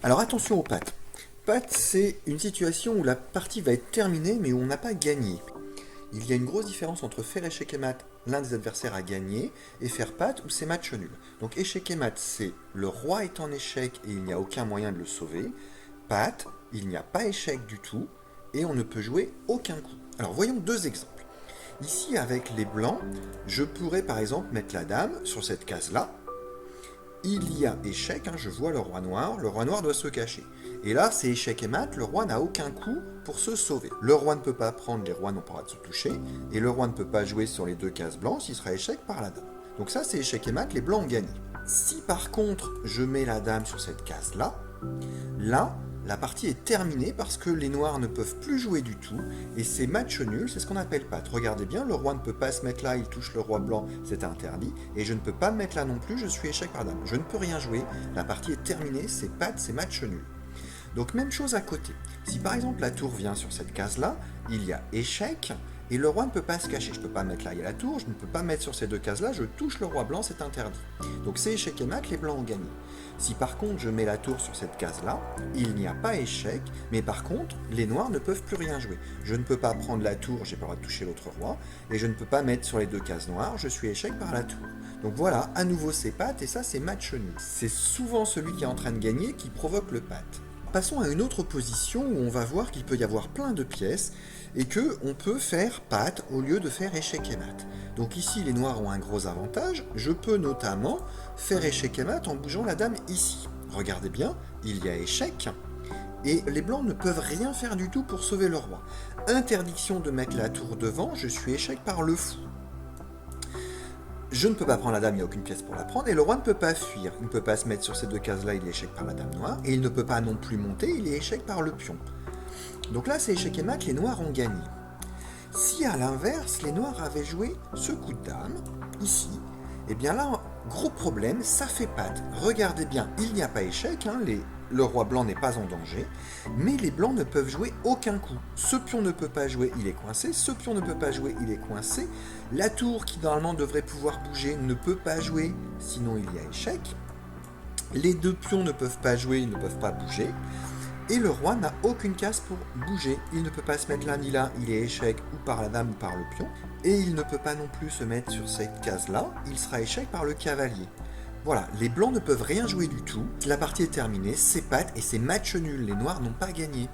Alors attention aux pattes. Pattes, c'est une situation où la partie va être terminée mais où on n'a pas gagné. Il y a une grosse différence entre faire échec et mat, l'un des adversaires a gagné, et faire patte où c'est match nul. Donc échec et mat, c'est le roi est en échec et il n'y a aucun moyen de le sauver. Patte, il n'y a pas échec du tout et on ne peut jouer aucun coup. Alors voyons deux exemples. Ici avec les blancs, je pourrais par exemple mettre la dame sur cette case-là. Il y a échec, je vois le roi noir doit se cacher. Et là, c'est échec et mat, le roi n'a aucun coup pour se sauver. Le roi ne peut pas prendre, les rois n'ont pas le droit de se toucher, et le roi ne peut pas jouer sur les deux cases blanches, il sera échec par la dame. Donc ça, c'est échec et mat, les blancs ont gagné. Si par contre, je mets la dame sur cette case-là, là, la partie est terminée parce que les noirs ne peuvent plus jouer du tout, et c'est match nul, c'est ce qu'on appelle patte. Regardez bien, le roi ne peut pas se mettre là, il touche le roi blanc, c'est interdit, et je ne peux pas me mettre là non plus, je suis échec par dame. Je ne peux rien jouer, la partie est terminée, c'est patte, c'est match nul. Donc même chose à côté. Si par exemple la tour vient sur cette case-là, il y a échec, et le roi ne peut pas se cacher. Je ne peux pas mettre là, il y a la tour, je ne peux pas mettre sur ces deux cases-là, je touche le roi blanc, c'est interdit. Donc c'est échec et mat, les blancs ont gagné. Si par contre je mets la tour sur cette case-là, il n'y a pas échec, mais par contre, les noirs ne peuvent plus rien jouer. Je ne peux pas prendre la tour, j'ai pas le droit de toucher l'autre roi, et je ne peux pas mettre sur les deux cases noires, je suis échec par la tour. Donc voilà, à nouveau c'est patte, et ça c'est match nul. C'est souvent celui qui est en train de gagner qui provoque le patte. Passons à une autre position où on va voir qu'il peut y avoir plein de pièces et que on peut faire patte au lieu de faire échec et mat. Donc ici les noirs ont un gros avantage, je peux notamment faire échec et mat en bougeant la dame ici. Regardez bien, il y a échec et les blancs ne peuvent rien faire du tout pour sauver le roi. Interdiction de mettre la tour devant, je suis échec par le fou. Je ne peux pas prendre la dame, il n'y a aucune pièce pour la prendre, et le roi ne peut pas fuir. Il ne peut pas se mettre sur ces deux cases-là, il est échec par la dame noire, et il ne peut pas non plus monter, il est échec par le pion. Donc là, c'est échec et mat, les noirs ont gagné. Si à l'inverse, les noirs avaient joué ce coup de dame, ici, et bien là, gros problème, ça fait patte. Regardez bien, il n'y a pas échec, le roi blanc n'est pas en danger, mais les blancs ne peuvent jouer aucun coup. Ce pion ne peut pas jouer, il est coincé, ce pion ne peut pas jouer, il est coincé. La tour, qui normalement devrait pouvoir bouger, ne peut pas jouer, sinon il y a échec. Les deux pions ne peuvent pas jouer, ils ne peuvent pas bouger. Et le roi n'a aucune case pour bouger. Il ne peut pas se mettre là ni là, il est échec ou par la dame ou par le pion. Et il ne peut pas non plus se mettre sur cette case-là, il sera échec par le cavalier. Voilà, les blancs ne peuvent rien jouer du tout. La partie est terminée, c'est patte et c'est match nul. Les noirs n'ont pas gagné.